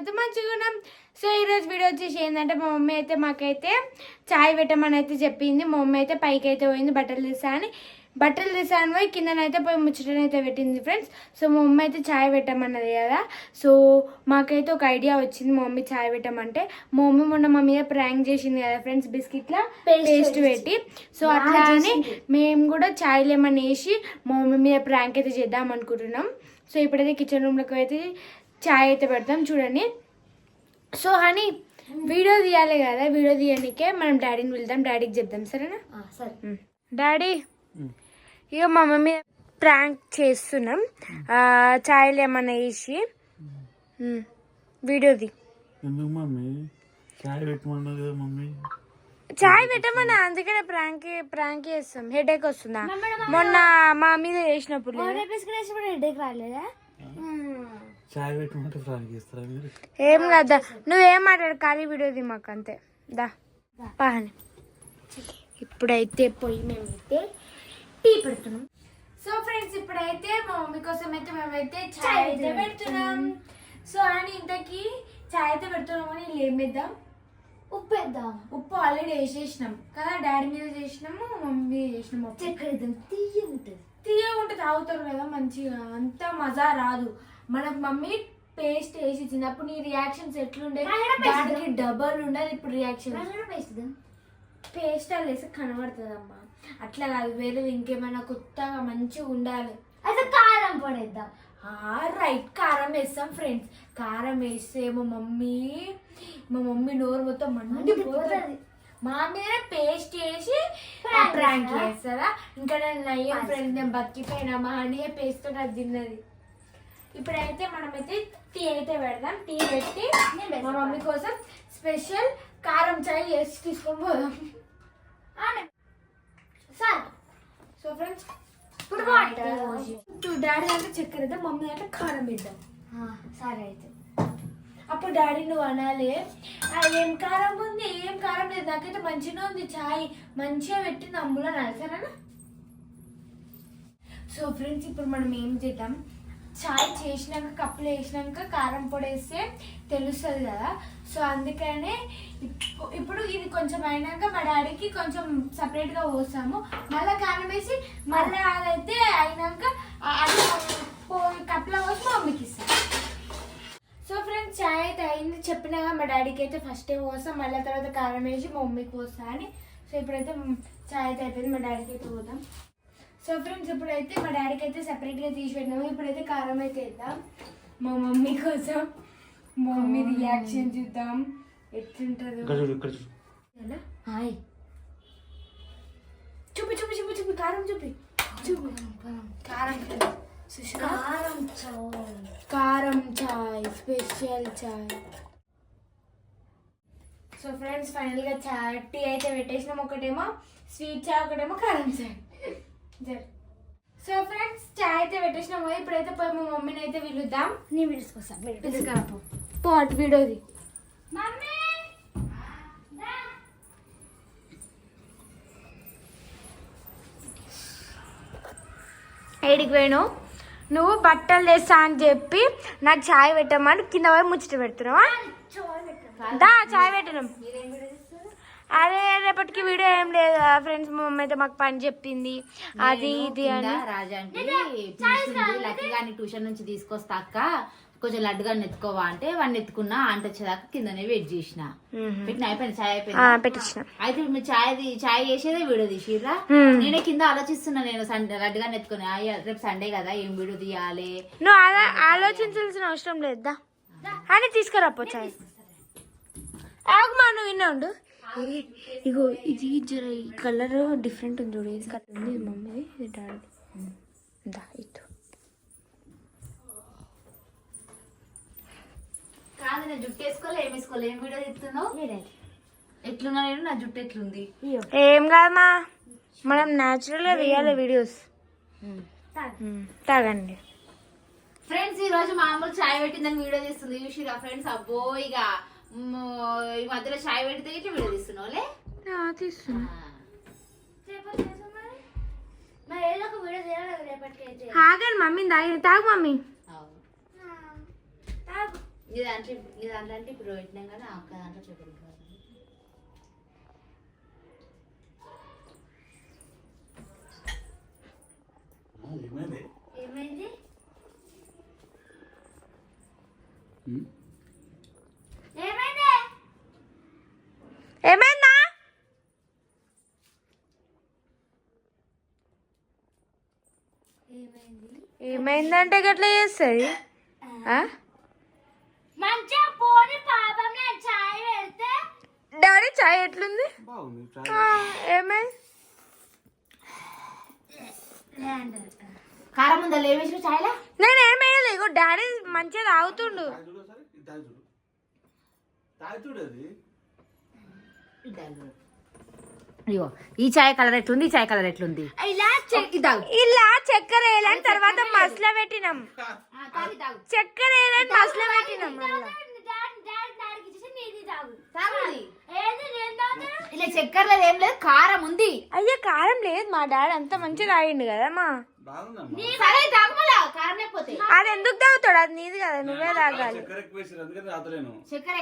మేమైతే మంచిగా ఉన్నాం. సో ఈరోజు వీడియో వచ్చేసి ఏంటంటే మా మమ్మీ అయితే మాకైతే చాయ్ పెట్టమని అయితే చెప్పింది. మా మమ్మీ అయితే పైకి అయితే పోయింది బట్టలు తీసాను పోయి కిందనైతే పోయి ముచ్చటనైతే పెట్టింది ఫ్రెండ్స్. సో మా మమ్మీ అయితే చాయ్ పెట్టమన్నది కదా. సో మాకైతే ఒక ఐడియా వచ్చింది మా మమ్మీ చాయ్ పెట్టమంటే. మా మమ్మీ మొన్న మా మీద ప్రాంక్ చేసింది కదా ఫ్రెండ్స్, బిస్కెట్లా పేస్ట్ పెట్టి. సో అట్లా అని మేము కూడా చాయ్ లెమన్ వేసి మా మమ్మీ మీద ప్రాంక్ అయితే చేద్దాం అనుకుంటున్నాం. సో ఇప్పుడైతే కిచెన్ రూమ్లోకి అయితే చాయ్ అయితే పెడతాం చూడండి. సో హనీ వీడియో తీయాలి కదా, వీడియో తీయడానికే మనం డాడీని వెళ్దాం, డాడీకి చెప్దాం సరేనా? సరే డాడీ, ఇక మా మమ్మీ ప్రాంక్ చేస్తున్నాం, చాయ్లు ఏమన్నా వేసి వీడియోది. చాయ్ పెట్టమన్నా అందుకనే ప్రాంక్ చేస్తాం. హెడేక్ వస్తుందా? మొన్న మా మీద వేసినప్పుడు హెడేక్ రాలేదా? ఏం కదా, నువ్వేం మాట్లాడు, ఖాళీ వీడియోది మాకు అంతే. దా పాని. ఇప్పుడైతే పొయ్యి మేమైతే టీ పెడుతున్నాం. సో ఫ్రెండ్స్ ఇప్పుడైతే మా మమ్మీ కోసం అయితే మేమైతే చాయ్ అయితే పెడుతున్నాం. సో అని ఇంతకీ చాయ్ అయితే పెడుతున్నాం అని ఏం వేద్దాం? ఉప్పు వేద్దాం. ఉప్పు ఆల్రెడీ వేసేసినాం కదా, డాడీ మీద చేసినాము, మమ్మీ మీద చేసినాము. చక్కెర వేద్దాం, తీయగా ఉంటుంది తాగుతారు కదా మంచిగా, అంత మజా రాదు. మనకు మమ్మీ పేస్ట్ వేసి ఇచ్చింది, అప్పుడు నీ రియాక్షన్స్ ఎట్లుండే, దానికి డబల్ ఉండదు ఇప్పుడు రియాక్షన్. పేస్ట్ అది వేసి కనబడుతుంది అమ్మా, అట్లా కాదు, వేరే ఇంకేమైనా కొత్తగా మంచిగా ఉండాలి. అయితే కారం పడేద్దాం. రైట్, కారం వేస్తాం ఫ్రెండ్స్. కారం వేస్తే మా మమ్మీ నోరు మొత్తం మండిపోతుంది. మా మీద పేస్ట్ వేసి ప్రాంక్ చేస్తారా? ఇంకా నేను నయ్యం ఫ్రెండ్స్, నేను బతికిపోయినా మా అనే పేస్ట్ తో అది తిన్నది. ఇప్పుడైతే మనమైతే టీ అయితే పెడదాం. టీ పెట్టి మా మమ్మీ కోసం స్పెషల్ కారం చాయ్ చేసి తీసుకొని పోదాం. సో ఫ్రెండ్స్ ఇప్పుడు డాడీ అంటే చక్కెర వేద్దాం, మమ్మీ అంటే కారం వేద్దాం. సరే అయితే అప్పుడు డాడీ నువ్వు అనాలి, ఏం కారం ఉంది, ఏం కారం లేదు, నాకైతే మంచిగా ఉంది చాయ్, మంచిగా పెట్టింది అమ్ములో అనాలి సరేనా? సో ఫ్రెండ్స్ ఇప్పుడు మనం ఏం చేద్దాం, చాయ్ చేసినాక కప్పులు వేసినాక కారం పొడి వేస్తే తెలుస్తుంది కదా. సో అందుకనే ఇప్పుడు ఇది కొంచెం అయినాక మా డాడీకి కొంచెం సపరేట్గా పోస్తాము, మళ్ళీ కారం వేసి మళ్ళీ అదైతే అయినాక అది కప్పులో పోసి మా మమ్మీకి ఇస్తాం. సో ఫ్రెండ్స్ చాయ్ అయితే అయింది, చెప్పినాక మా డాడీకి అయితే ఫస్ట్ పోస్తాం, మళ్ళీ తర్వాత కారం వేసి మా మమ్మీకి పోస్తా అని. సో ఇప్పుడైతే చాయ్ అయితే అయిపోయింది, మా డాడీకి అయితే పోతాం. సో ఫ్రెండ్స్ ఇప్పుడైతే మా డాడీకి అయితే సపరేట్గా తీసి పెట్టినాము. ఇప్పుడైతే కారం అయితే వేద్దాం మా మమ్మీ కోసం. మా మమ్మీ రియాక్షన్ చూద్దాం ఎట్లుంటుందో. చూపి చూపి చూపి చూపి కారం చూపి చూపి. కారం చాయ్, స్పెషల్ చాయ్. సో ఫ్రెండ్స్ ఫైనల్గా చాయ్ టీ అయితే పెట్టేసినాం, ఒకటేమో స్వీట్ చాయ్, ఒకటేమో కారం చాయ్. సో ఫ్రెండ్స్ చాయ్ అయితే పెట్టేసినాము. ఇప్పుడైతే పోయి మా మమ్మీని అయితే పిలుద్దాం. నీ పిలుచుకొస్తా పాట్ వీడియోది. ఏడికి పోయినావు నువ్వు? బట్టలు తెస్తా అని చెప్పి నాకు చాయ్ పెట్టమని కింద పోయి ముచ్చట పెడుతున్నావా? దా చాయ్ పెట్టినాం. అదే రేపటికి వీడియో ఏం లేదు ఫ్రెండ్స్, మా మమ్మీ అయితే మాకు పని చెప్పింది అది ఇది అని. రాజాంటి లక్కీగాని ట్యూషన్ నుంచి తీసుకొస్తా అక్క, కొంచెం లడ్డుగా ఎత్తుకోవా అంటే వాడిని ఎత్తుకున్నా, ఆంట వచ్చేదాకా కిందనే వెయిట్ చేసిన. పెట్టిన అయిపోయింది చాయ్ అయిపోయింది. అయితే మీరు చాయ్ చేసేదే వీడియో తీసిర్రా? నేనే కింద ఆలోచిస్తున్నా, నేను లడ్డుగా ఎత్తుకుని రేపు సండే కదా ఏం వీడియో తీయాలి. నువ్వు ఆలోచించాల్సిన అవసరం లేదా అని తీసుకురాపో చాయ్. ఆగుమా, నువ్వు విన్నా ఉండు. ఇగో ఇది జర ఈ కలర్ డిఫరెంట్ ఉంది చూడు, ఇది కలర్ ఉంది, ఇది మమ్మీది, ఇది డాడీ. ఇటు కాదు, నేను జుట్టు వేసుకోలే, ఏం వేసుకోలే, ఏం వీడియో తీస్తున్నావు? ఎట్లున్నా నేను, నా జుట్టు ఎట్లుంది? ఏం కాదమ్మా, మనం న్యాచురల్ గా తీయాలి వీడియోస్. తాగండి ఫ్రెండ్స్. ఈ రోజు మామూలు చాయ్ పెట్టిందని వీడియో తీస్తుంది చూసిరా ఫ్రెండ్స్. అబ్బో ఇక ఈ మధ్యలో చాయ్ పెడితే ఇట్లా వీడియో తీస్తున్నావులే. తీస్తున్నా మమ్మీ తాగు మమ్మీ. ఈ దాంట్లో అంటే ఇప్పుడు పెట్టినాం కానీ అక్క దాంట్లో చక్కెర కాదు. ఏమైంది? ఏమైందా? ఏమైందంటే గట్లా చేస్తుంది. డాడీ చాయ్ ఎట్లుంది? ఏమైంది? కారం ఉందా లేవేసిన చాయ్లా? నేను ఏమేయలే. ఇగో డాడీ మంచిగా తాగుతుండు. అయ్యో ఈ చాయ్ కలర్ ఎట్లుంది, ఈ చాయ్ కలర్ ఎట్లుంది? ఇలా చక్కెర వేయాలని తర్వాత మసలా పెట్టినాం. చక్కెర వేయాలని మసలా పెట్టినాం. ఇలా చక్కెర లేదు, ఏం లేదు, కారం ఉంది. అయ్యో కారం లేదు. మా డాడీ అంత మంచిగా తాగిండు కదా మా. కారం లేకపోతే అది ఎందుకు తాగుతాడు? అది నీది కదా, నువ్వే తాగాలి. చక్కెర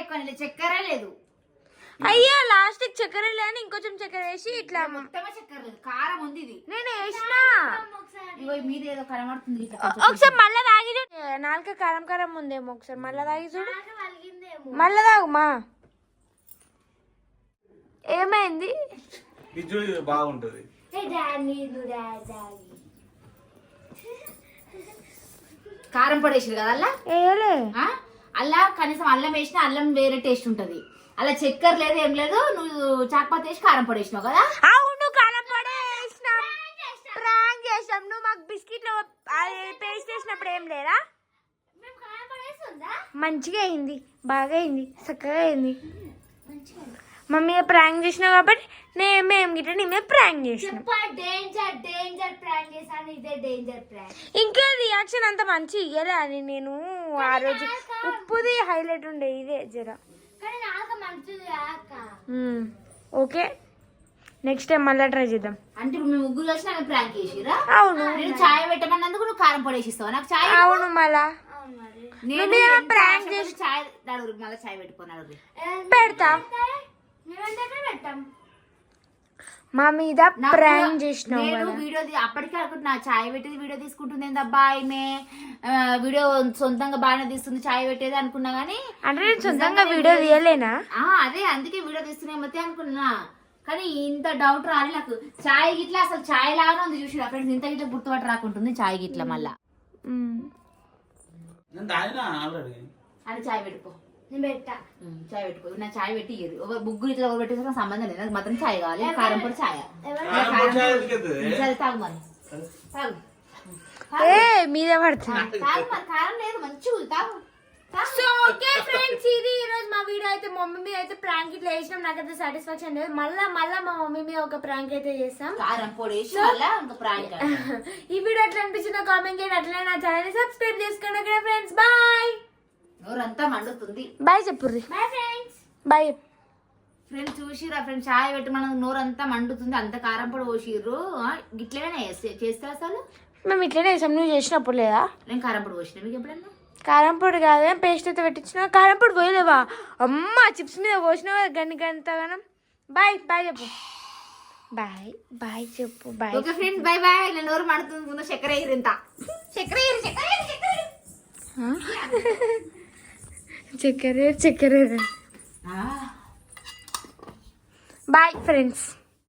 ఎక్కువ చక్కెర లేదు. అయ్యో లాస్ట్ చక్కెర లేని ఇంకొంచెం చక్కెర వేసి ఇట్లా మొత్తమే చక్కెర లేదు, కారం ఉంది. ఇది నేను వేసిన మీద ఏదో కనబడుతుంది. ఒకసారి మళ్ళా తాగి చూడు. నాలుక కారం కారం ఉందేమో. ఒకసారి మళ్ళా తాగి చూడు. మళ్ళా తాగుమా. ఏమైంది? బాగుంటది. కారం పడేసారు కదా అల్లా. ఏలే అల్లా కనీసం అల్లం వేసినా అల్లం వేరే టేస్ట్ ఉంటది. అలా చక్కెర లేదు, ఏం లేదు. నువ్వు చాక్పాత వేసి కారం పడేసినావు కదా. అవును కారం పడేసినాం. ప్రాంక్ చేసాం. నువ్వు మాకు బిస్కెట్లు పేస్ట్ చేసినప్పుడు ఏం లేదా? మంచిగా అయింది, బాగా అయింది, చక్కగా అయింది. మమ్మీ ప్రాంక్ చేసినావు కాబట్టి మేము గిట్ట నీ మీద ప్రాంక్ చేసినాం. ఇంకా రియాక్షన్ అంత మంచి ఇయ్యలే అని నేను ఆ రోజు ఉప్పుది హైలైట్ ఉండే ఇదే జర. ఓకే నెక్స్ట్ టైం మళ్ళీ ట్రై చేద్దాం. అంటే ఇప్పుడు మేము ముగ్గురు వచ్చి నాకు ప్రాంక్ చేసిరా? అవును. నేను చాయ్ పెట్టమన్నందుకు నువ్వు కారం పడేసిస్తావు నాకు చాయ్? అవును. మళ్ళా ప్రాంక్ చేసి చాయ్ మళ్ళీ చాయ్ పెట్టుకున్నాడు పెడతా. మా మీద ప్రాంక్ చేసినావు. నేను వీడియో అప్పటికే అనుకుంటున్నా చాయ్ పెట్టేది వీడియో తీసుకుంటుంది ఏందబ్బా ఈమె వీడియో సొంతంగా బాగానే తీస్తుంది చాయ్ పెట్టేది అనుకున్నా గానీ. అంటే నేను సొంతంగా వీడియో తీయలేనా? అదే అందుకే వీడియో తీస్తున్నామతే అనుకున్నా. కానీ ఇంత డౌట్ రాలి నాకు. చాయ్ గిట్లా అసలు చాయ్ లాగానే ఉంది చూసి ఫ్రెండ్స్. ఇంత గిట్లా గుర్తుపట్టు రాకుంటుంది చాయ్ గిట్లా. మళ్ళా అని చాయ్ పెట్టుకో. నేను పెట్టా. చాయ్ పెట్టుకో. నా చాయ్ పెట్టి ముగ్గురు ఇట్లా ఎవరు పెట్టేసిన సంబంధం లేదు. నాకు మాత్రం చాయ్ కావాలి. కారం పొడి చాయ్. సరే తాగు మరి, తాగు. మీదే పడుతుంది. తాగు మరి, కారం లేదు మంచిగా తాగు. సో ఓకే ఫ్రెండ్స్, ఇది ఈ రోజు మా వీడియో అయితే. మా మమ్మీ మీద అయితే ప్రాంక్ ఇట్లా వేసినాం. నాకైతే సాటిస్ఫాక్షన్ లేదు. మళ్ళా మా మమ్మీ మీద ఒక ప్రాంక్ అయితే చేస్తాం. కారం పొడి వేసి మళ్ళా ఇంకా ప్రాంక్. ఈ వీడియో ఎట్లా అనిపించిందో కామెంట్ చేయండి. అట్లా నా ఛానల్ ని సబ్స్క్రైబ్ చేసుకోండి. Okay friends, bye. నోరంతా మండుతుంది. బాయ్ చెప్పుర్రి. Bye friends. Bye friends. చూసిరా ఫ్రెండ్స్, చాయ్ పెట్టి మన నోరంతా మండుతుంది. అంత కారం పొడి పోసిర్రు. గిట్లనే చేస్తే అసలు మేము ఇట్లనే వేసాం. నువ్వు చేసినప్పుడు లేదా? నేను కారం పొడి పోసిన మీకు ఎప్పుడన్నా? కారం పొడి కాదు, పేస్ట్ అయితే పెట్టించిన. కారం పొడి పోయలేవా? అమ్మ చిప్స్ మీద పోసినావా గంటగానం. బాయ్ బాయ్ చెప్పు. బాయ్ బాయ్ చెప్పు. Bye. Okay friends, bye bye. నేను నోరు మండుతుంది. ముందు చక్కెర వేయరు. ఇంత చక్కెర చక్కెర చక్కెర. Bye friends.